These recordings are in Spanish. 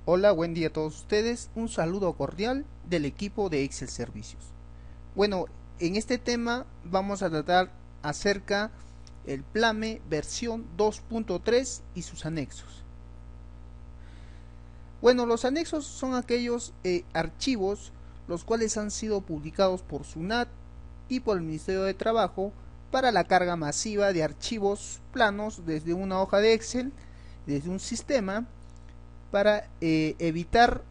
Hola, buen día a todos ustedes. Un saludo cordial del equipo de Excel Servicios. Bueno, en este tema vamos a tratar acerca el PLAME versión 2.3 y sus anexos. Bueno, los anexos son aquellos archivos los cuales han sido publicados por SUNAT y por el Ministerio de Trabajo para la carga masiva de archivos planos desde una hoja de Excel, desde un sistema, para evitar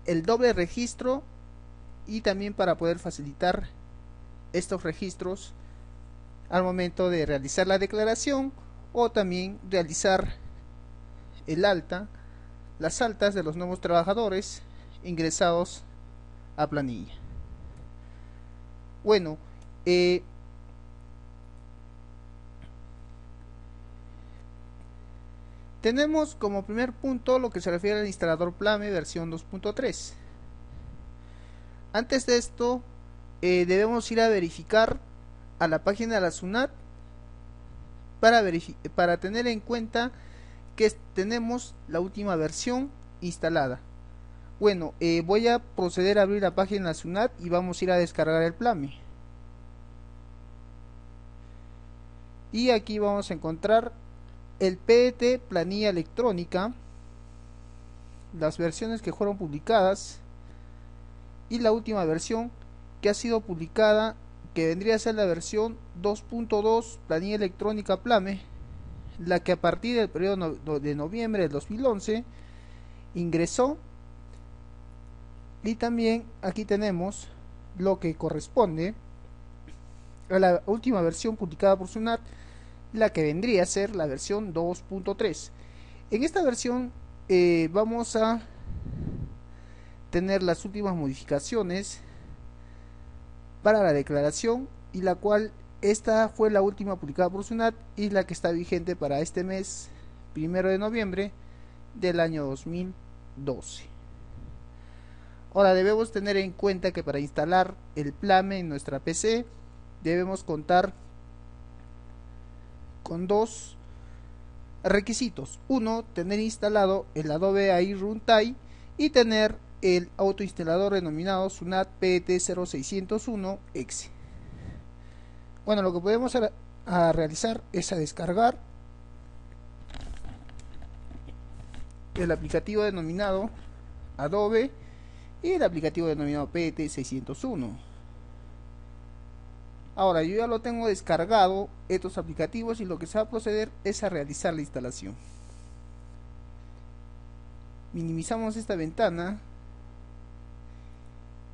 el doble registro y también para poder facilitar estos registros al momento de realizar la declaración o también realizar las altas de los nuevos trabajadores ingresados a planilla. Bueno, tenemos como primer punto lo que se refiere al instalador PLAME versión 2.3. Antes de esto, debemos ir a verificar a la página de la SUNAT para tener en cuenta que tenemos la última versión instalada. Bueno, voy a proceder a abrir la página de la SUNAT y vamos a ir a descargar el PLAME. Y aquí vamos a encontrar el PET planilla electrónica, las versiones que fueron publicadas y la última versión que ha sido publicada, que vendría a ser la versión 2.2 planilla electrónica PLAME, la que a partir del periodo de noviembre del 2011 ingresó. Y también aquí tenemos lo que corresponde a la última versión publicada por SUNAT, la que vendría a ser la versión 2.3. En esta versión vamos a tener las últimas modificaciones para la declaración, y la cual esta fue la última publicada por SUNAT y la que está vigente para este mes 1 de noviembre del año 2012. Ahora debemos tener en cuenta que para instalar el PLAME en nuestra PC debemos contar con dos requisitos. Uno, tener instalado el Adobe AI Runtime y tener el autoinstalador denominado SUNAT PET0601-EXE. Bueno, lo que podemos realizar es a descargar el aplicativo denominado Adobe y el aplicativo denominado PET601. Ahora yo ya lo tengo descargado estos aplicativos, y lo que se va a proceder es a realizar la instalación. Minimizamos esta ventana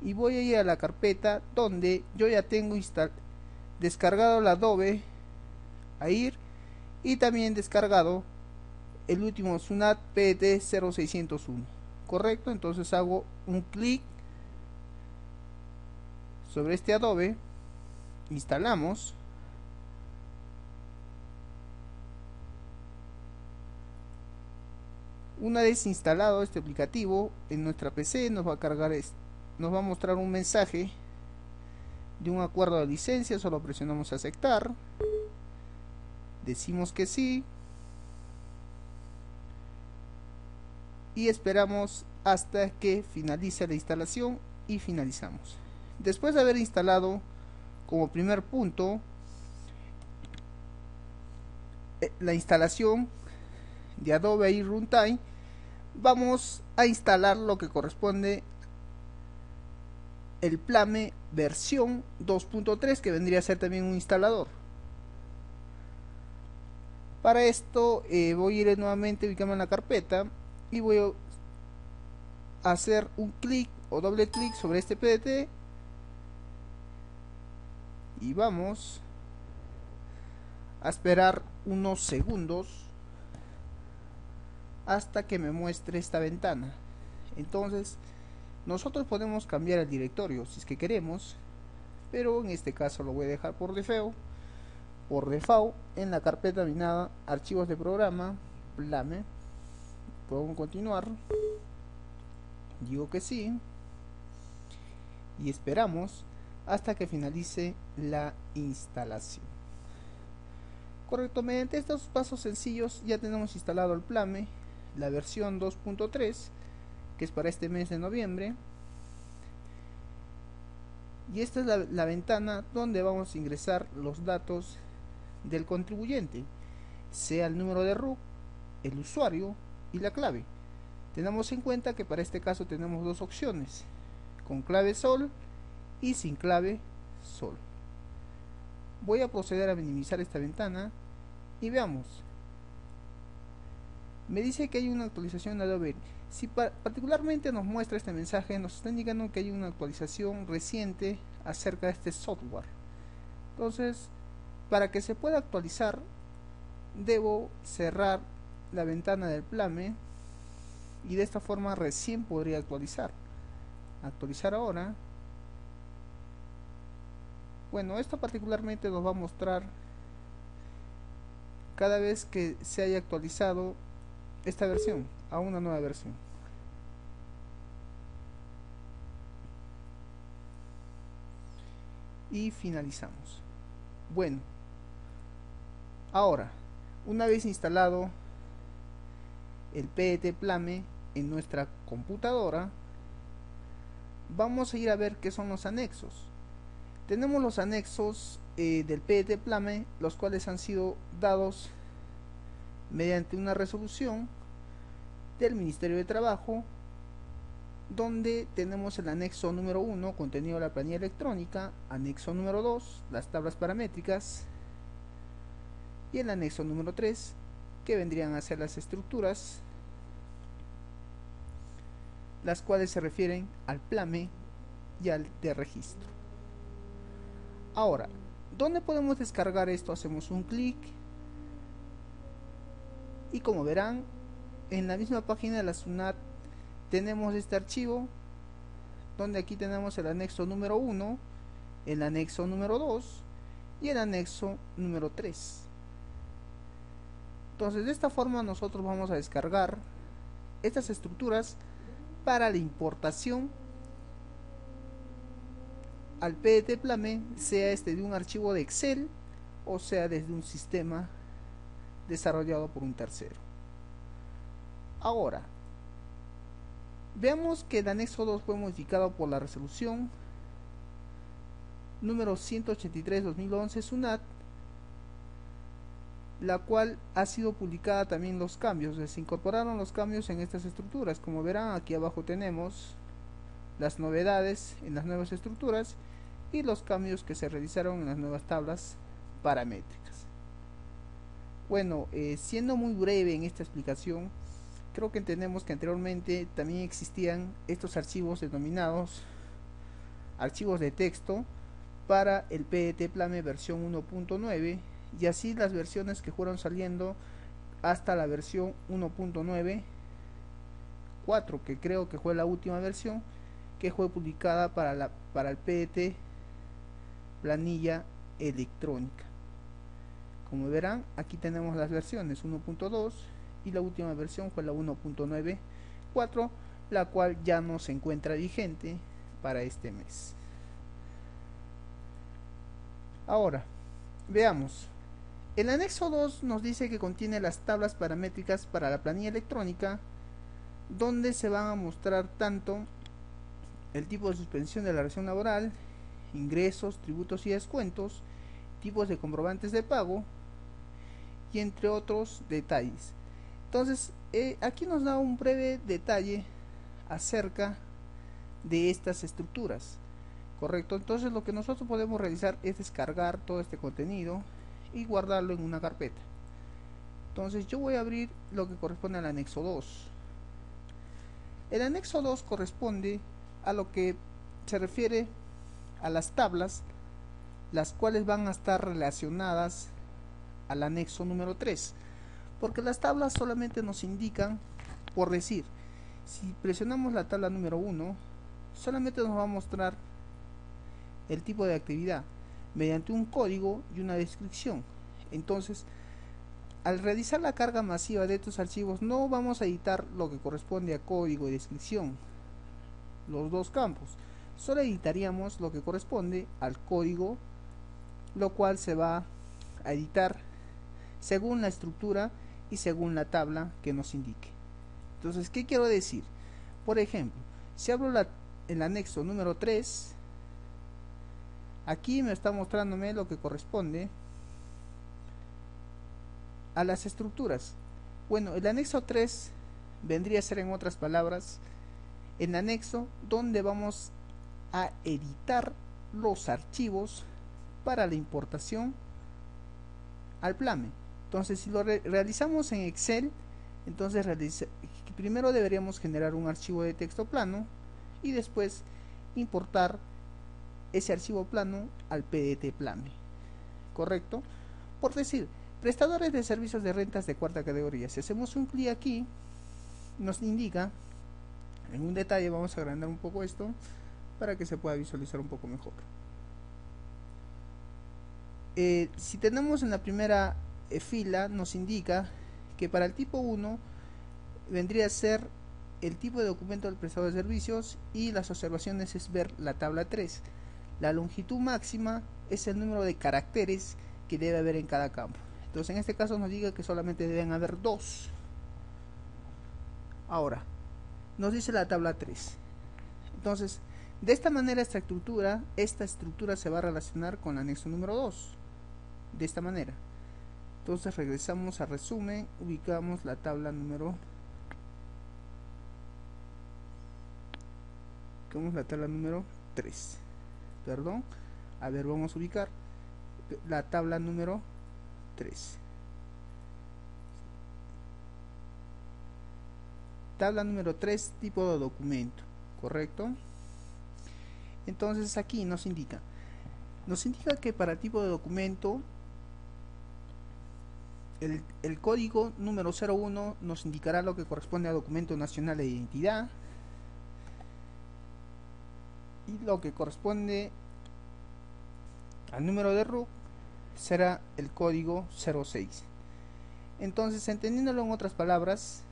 y voy a ir a la carpeta donde yo ya tengo descargado el Adobe AI y también descargado el último SUNAT PET0601. Correcto, entonces hago un clic sobre este Adobe, instalamos, una vez instalado este aplicativo en nuestra PC nos va a mostrar un mensaje de un acuerdo de licencia. Solo presionamos aceptar, decimos que sí y esperamos hasta que finalice la instalación y finalizamos. Después de haber instalado como primer punto la instalación de Adobe AI Runtime, vamos a instalar lo que corresponde el PLAME versión 2.3, que vendría a ser también un instalador. Para esto voy a ir nuevamente, ubicando en la carpeta, y voy a hacer un clic o doble clic sobre este PDT y vamos a esperar unos segundos hasta que me muestre esta ventana. Entonces nosotros podemos cambiar el directorio si es que queremos, pero en este caso lo voy a dejar por default en la carpeta denominada archivos de programa PLAME. Podemos continuar, digo que sí y esperamos hasta que finalice la instalación. Correcto, mediante estos pasos sencillos ya tenemos instalado el PLAME, la versión 2.3, que es para este mes de noviembre. Y esta es la ventana donde vamos a ingresar los datos del contribuyente, sea el número de RUC, el usuario y la clave. Tenemos en cuenta que para este caso tenemos dos opciones, con clave SOL y sin clave SOL. Voy a proceder a minimizar esta ventana y veamos. Me dice que hay una actualización de Adobe. Si particularmente nos muestra este mensaje, nos está indicando que hay una actualización reciente acerca de este software. Entonces, para que se pueda actualizar, debo cerrar la ventana del Plame y de esta forma recién podría actualizar. Actualizar ahora. Bueno, esto particularmente nos va a mostrar cada vez que se haya actualizado esta versión a una nueva versión. Y finalizamos. Bueno, ahora, una vez instalado el PET Plame en nuestra computadora, vamos a ir a ver qué son los anexos. Tenemos los anexos del PET Plame, los cuales han sido dados mediante una resolución del Ministerio de Trabajo, donde tenemos el anexo número 1, contenido de la planilla electrónica, anexo número 2, las tablas paramétricas, y el anexo número 3, que vendrían a ser las estructuras, las cuales se refieren al Plame y al de registro. Ahora, ¿dónde podemos descargar esto? Hacemos un clic y como verán, en la misma página de la SUNAT tenemos este archivo, donde aquí tenemos el anexo número 1, el anexo número 2 y el anexo número 3. Entonces, de esta forma nosotros vamos a descargar estas estructuras para la importación al PET Plame, sea este de un archivo de Excel o sea desde un sistema desarrollado por un tercero. Ahora, veamos que el anexo 2 fue modificado por la resolución número 183/2011 SUNAT, la cual ha sido publicada también los cambios. Se incorporaron los cambios en estas estructuras. Como verán, aquí abajo tenemos las novedades en las nuevas estructuras y los cambios que se realizaron en las nuevas tablas paramétricas. Bueno, siendo muy breve en esta explicación, creo que entendemos que anteriormente también existían estos archivos denominados archivos de texto para el PET Plame versión 1.9, y así las versiones que fueron saliendo hasta la versión 1.9.4, que creo que fue la última versión que fue publicada para el PET planilla electrónica. Como verán, aquí tenemos las versiones 1.2 y la última versión fue la 1.9.4, la cual ya no se encuentra vigente para este mes. Ahora, veamos. El anexo 2 nos dice que contiene las tablas paramétricas para la planilla electrónica, donde se van a mostrar tanto el tipo de suspensión de la relación laboral, ingresos, tributos y descuentos, tipos de comprobantes de pago y entre otros detalles. Entonces, aquí nos da un breve detalle acerca de estas estructuras, correcto. Entonces, lo que nosotros podemos realizar es descargar todo este contenido y guardarlo en una carpeta. Entonces, yo voy a abrir lo que corresponde al anexo 2. El anexo 2 corresponde a lo que se refiere a las tablas, las cuales van a estar relacionadas al anexo número 3, porque las tablas solamente nos indican, por decir, si presionamos la tabla número 1, solamente nos va a mostrar el tipo de actividad mediante un código y una descripción. Entonces, al realizar la carga masiva de estos archivos, no vamos a editar lo que corresponde a código y descripción, los dos campos. Solo editaríamos lo que corresponde al código, lo cual se va a editar según la estructura y según la tabla que nos indique. Entonces, ¿qué quiero decir? Por ejemplo, si abro el anexo número 3, aquí me está mostrándome lo que corresponde a las estructuras. Bueno, el anexo 3 vendría a ser, en otras palabras, el anexo donde vamos a editar los archivos para la importación al Plame. Entonces, si lo realizamos en Excel, entonces primero deberíamos generar un archivo de texto plano y después importar ese archivo plano al PDT Plame, ¿correcto? Por decir, prestadores de servicios de rentas de cuarta categoría. Si hacemos un clic aquí, nos indica en un detalle. Vamos a agrandar un poco esto para que se pueda visualizar un poco mejor. Si tenemos en la primera fila, nos indica que para el tipo 1 vendría a ser el tipo de documento del prestador de servicios, y las observaciones es ver la tabla 3. La longitud máxima es el número de caracteres que debe haber en cada campo. Entonces, en este caso nos diga que solamente deben haber 2. Ahora, nos dice la tabla 3. Entonces, de esta manera esta estructura se va a relacionar con el anexo número 2. De esta manera. Entonces regresamos a resumen, ubicamos la tabla número 3. Perdón. A ver, vamos a ubicar la tabla número 3. Tabla número 3, tipo de documento, ¿correcto? Entonces aquí nos indica que para tipo de documento el código número 01 nos indicará lo que corresponde a documento nacional de identidad, y lo que corresponde al número de RUC será el código 06. Entonces, entendiéndolo en otras palabras,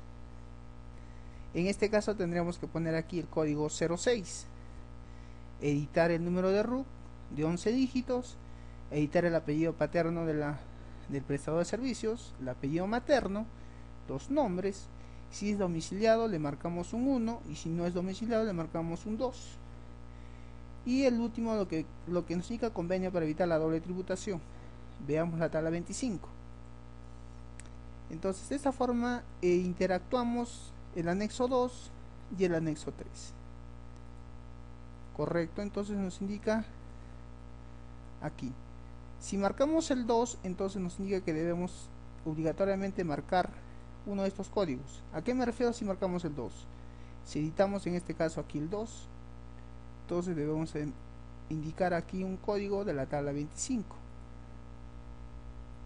en este caso tendríamos que poner aquí el código 06, editar el número de RUC de 11 dígitos, editar el apellido paterno del prestador de servicios, el apellido materno, los nombres. Si es domiciliado le marcamos un 1, y si no es domiciliado le marcamos un 2. Y el último, lo que nos indica convenio para evitar la doble tributación. Veamos la tabla 25. Entonces, de esta forma interactuamos el anexo 2 y el anexo 3. Correcto, entonces nos indica aquí. Si marcamos el 2, entonces nos indica que debemos obligatoriamente marcar uno de estos códigos. ¿A qué me refiero si marcamos el 2? Si editamos en este caso aquí el 2, entonces debemos indicar aquí un código de la tabla 25.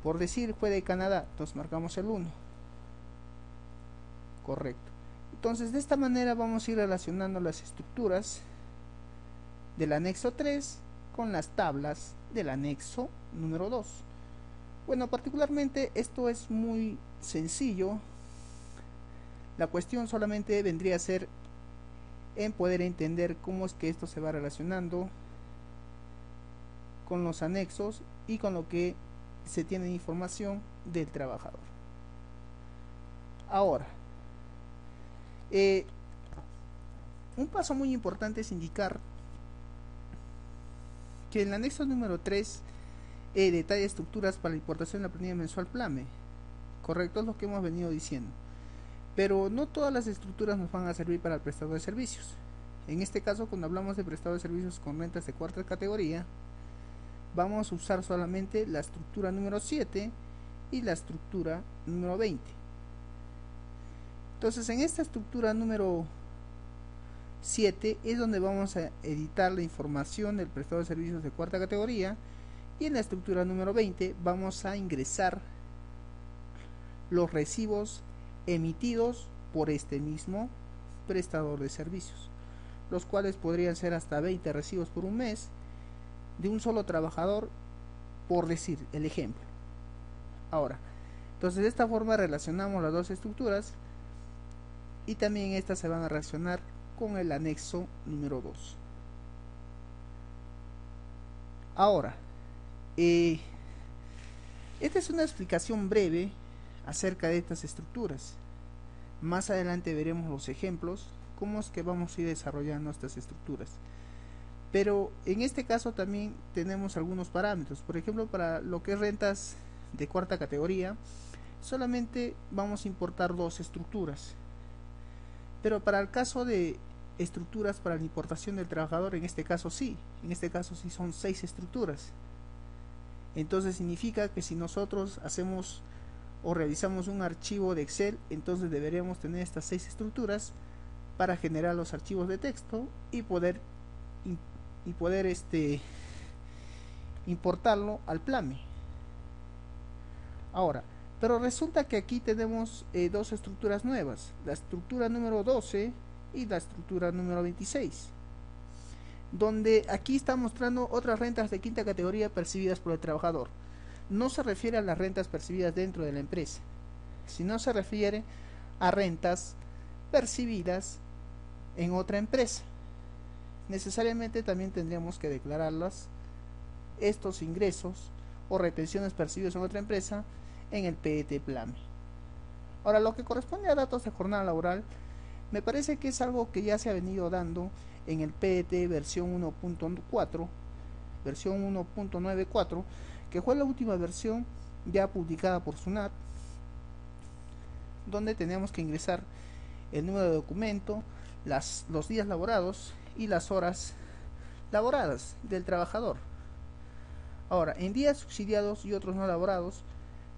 Por decir, fue de Canadá, entonces marcamos el 1. Correcto. Entonces, de esta manera vamos a ir relacionando las estructuras del anexo 3 con las tablas del anexo número 2. Bueno, particularmente esto es muy sencillo. La cuestión solamente vendría a ser en poder entender cómo es que esto se va relacionando con los anexos y con lo que se tiene información del trabajador. Ahora, un paso muy importante es indicar que el anexo número 3 detalla estructuras para la importación de la planilla mensual Plame. Correcto, es lo que hemos venido diciendo. Pero no todas las estructuras nos van a servir para el prestador de servicios. En este caso, cuando hablamos de prestador de servicios con rentas de cuarta categoría, vamos a usar solamente la estructura número 7 y la estructura número 20. Entonces, en esta estructura número 7 es donde vamos a editar la información del prestador de servicios de cuarta categoría, y en la estructura número 20 vamos a ingresar los recibos emitidos por este mismo prestador de servicios, los cuales podrían ser hasta 20 recibos por un mes de un solo trabajador, por decir el ejemplo. Ahora, entonces de esta forma relacionamos las dos estructuras, y también estas se van a relacionar con el anexo número 2. Ahora, esta es una explicación breve acerca de estas estructuras. Más adelante veremos los ejemplos cómo es que vamos a ir desarrollando estas estructuras. Pero en este caso también tenemos algunos parámetros. Por ejemplo, para lo que es rentas de cuarta categoría, solamente vamos a importar 2 estructuras. Pero para el caso de estructuras para la importación del trabajador, en este caso sí son 6 estructuras. Entonces significa que si nosotros hacemos o realizamos un archivo de Excel, entonces deberíamos tener estas 6 estructuras para generar los archivos de texto y poder importarlo al Plame. Ahora, pero resulta que aquí tenemos 2 estructuras nuevas, la estructura número 12 y la estructura número 26, donde aquí está mostrando otras rentas de quinta categoría percibidas por el trabajador. No se refiere a las rentas percibidas dentro de la empresa, sino se refiere a rentas percibidas en otra empresa. Necesariamente también tendríamos que declararlas, estos ingresos o retenciones percibidas en otra empresa, en el PET Plame. Ahora, lo que corresponde a datos de jornada laboral, me parece que es algo que ya se ha venido dando en el PET versión 1.4, versión 1.94, que fue la última versión ya publicada por SUNAT, donde tenemos que ingresar el número de documento, los días laborados y las horas laboradas del trabajador. Ahora, en días subsidiados y otros no laborados,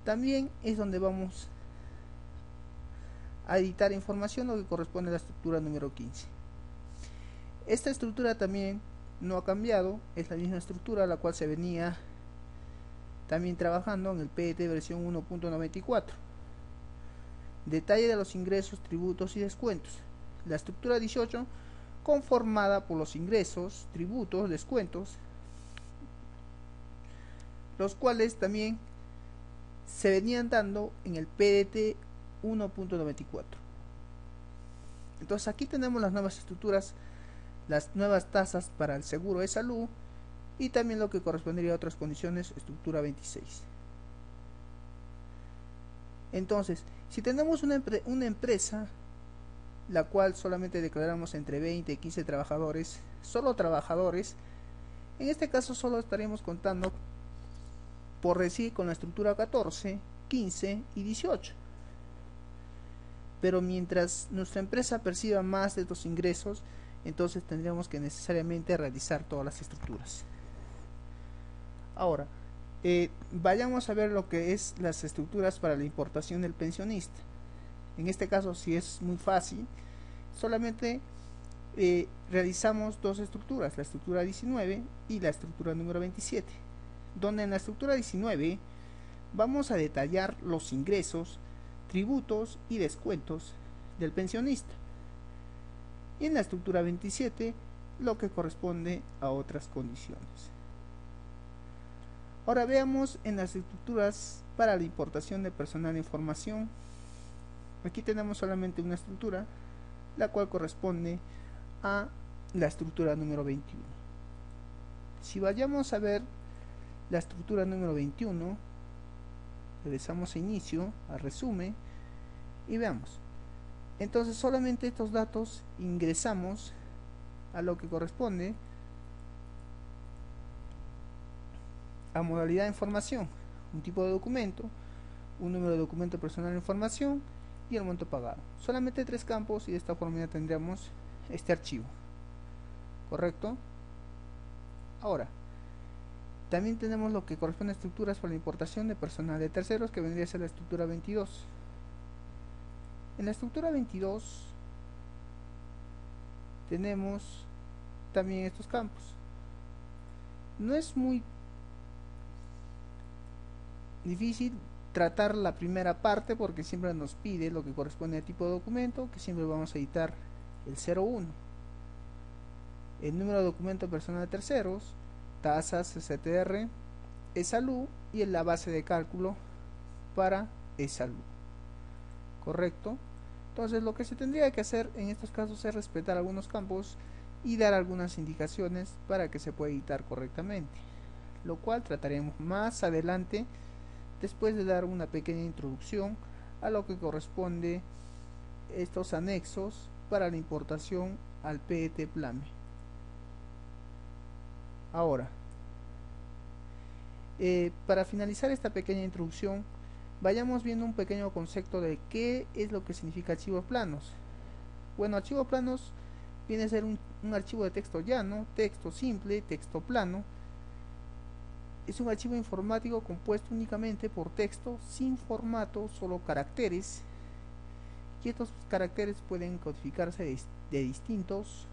también es donde vamos a editar información, lo que corresponde a la estructura número 15. Esta estructura también no ha cambiado, es la misma estructura la cual se venía también trabajando en el PET versión 1.94. Detalle de los ingresos, tributos y descuentos. La estructura 18, conformada por los ingresos, tributos, descuentos, los cuales también se venían dando en el PET 1.94. Entonces aquí tenemos las nuevas estructuras, las nuevas tasas para el seguro de salud y también lo que correspondería a otras condiciones, estructura 26. Entonces, si tenemos una empresa la cual solamente declaramos entre 20 y 15 trabajadores, solo trabajadores, en este caso solo estaremos contando por decir con la estructura 14, 15 y 18. Pero mientras nuestra empresa perciba más de estos ingresos, entonces tendríamos que necesariamente realizar todas las estructuras. Ahora, vayamos a ver lo que es las estructuras para la importación del pensionista. En este caso sí es muy fácil, solamente realizamos 2 estructuras, la estructura 19 y la estructura número 27, donde en la estructura 19 vamos a detallar los ingresos, tributos y descuentos del pensionista, y en la estructura 27 lo que corresponde a otras condiciones. Ahora veamos en las estructuras para la importación de personal de información. Aquí tenemos solamente una estructura, la cual corresponde a la estructura número 21. Si vayamos a ver la estructura número 21, regresamos a inicio, a resumen y veamos. Entonces solamente estos datos ingresamos a lo que corresponde a modalidad de información, un tipo de documento, un número de documento personal de información y el monto pagado. Solamente 3 campos y de esta forma ya tendríamos este archivo. ¿Correcto? Ahora, también tenemos lo que corresponde a estructuras para la importación de personal de terceros, que vendría a ser la estructura 22. En la estructura 22 tenemos también estos campos. No es muy difícil tratar la primera parte porque siempre nos pide lo que corresponde a tipo de documento, que siempre vamos a editar el 01, el número de documento personal de terceros, tasas, CTR, e-salud y en la base de cálculo para e-salud. ¿Correcto? Entonces lo que se tendría que hacer en estos casos es respetar algunos campos y dar algunas indicaciones para que se pueda editar correctamente, lo cual trataremos más adelante después de dar una pequeña introducción a lo que corresponde estos anexos para la importación al PET Plame. Ahora, para finalizar esta pequeña introducción, vayamos viendo un pequeño concepto de qué es lo que significa archivos planos. Bueno, archivos planos viene a ser un archivo de texto llano, texto simple, texto plano. Es un archivo informático compuesto únicamente por texto, sin formato, solo caracteres. Y estos caracteres pueden codificarse de distintos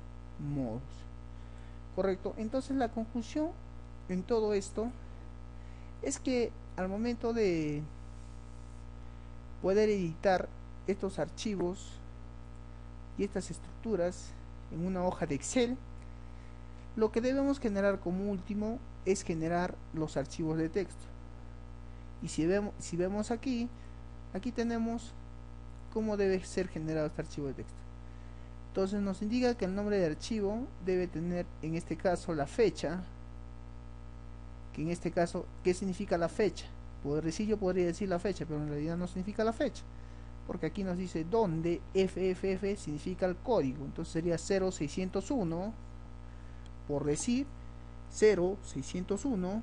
modos. Correcto. Entonces la conclusión en todo esto es que al momento de poder editar estos archivos y estas estructuras en una hoja de Excel, lo que debemos generar como último es generar los archivos de texto. Y si vemos aquí tenemos cómo debe ser generado este archivo de texto. Entonces nos indica que el nombre de archivo debe tener en este caso la fecha, que en este caso, ¿qué significa la fecha? Yo podría decir la fecha, pero en realidad no significa la fecha, porque aquí nos dice donde FFF significa el código, entonces sería 0601, por decir 0601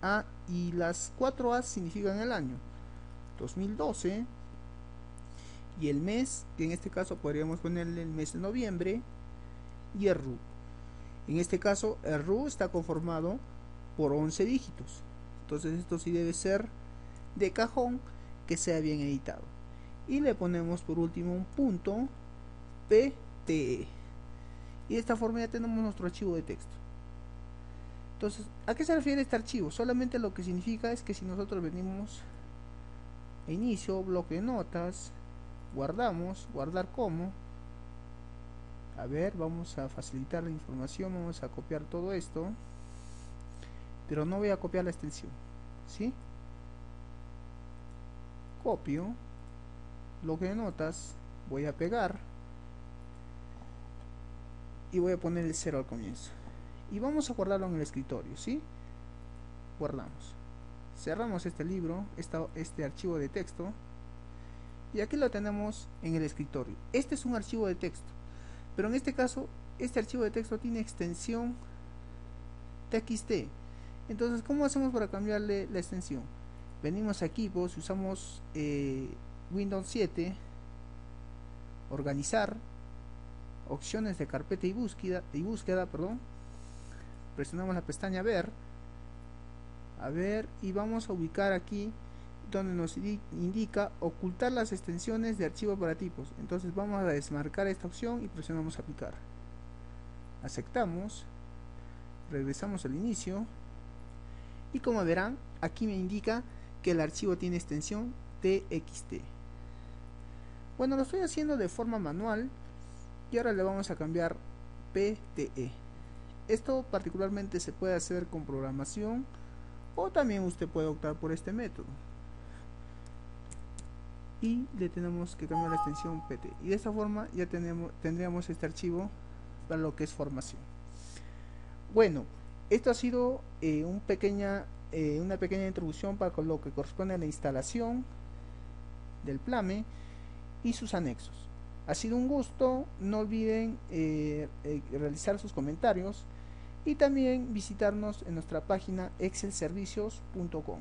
A, y las 4 A significan el año 2012, y el mes, que en este caso podríamos ponerle el mes de noviembre, y el RU. En este caso el RU está conformado por 11 dígitos, entonces esto sí debe ser de cajón, que sea bien editado, y le ponemos por último un punto PTE, y de esta forma ya tenemos nuestro archivo de texto. Entonces, ¿a qué se refiere este archivo? Solamente lo que significa es que si nosotros venimos a inicio, bloque de notas, guardamos, guardar como, a ver, vamos a facilitar la información, vamos a copiar todo esto, pero no voy a copiar la extensión, ¿sí? Copio, bloque de notas, voy a pegar y voy a poner el 0 al comienzo, y vamos a guardarlo en el escritorio, ¿sí? Guardamos, cerramos este libro, este archivo de texto, y aquí lo tenemos en el escritorio. Este es un archivo de texto, pero en este caso este archivo de texto tiene extensión txt. Entonces, ¿cómo hacemos para cambiarle la extensión? Venimos a equipos, usamos Windows 7, organizar, opciones de carpeta y búsqueda, presionamos la pestaña ver, y vamos a ubicar aquí donde nos indica ocultar las extensiones de archivo para tipos. Entonces vamos a desmarcar esta opción y presionamos aplicar, aceptamos, regresamos al inicio, y como verán aquí me indica que el archivo tiene extensión txt. Bueno, lo estoy haciendo de forma manual y ahora le vamos a cambiar pte. Esto particularmente se puede hacer con programación, o también usted puede optar por este método, y le tenemos que cambiar la extensión pt, y de esta forma ya tendríamos este archivo para lo que es formación. Bueno, esto ha sido una pequeña introducción para lo que corresponde a la instalación del Plame y sus anexos. Ha sido un gusto, no olviden realizar sus comentarios y también visitarnos en nuestra página excelservicios.com.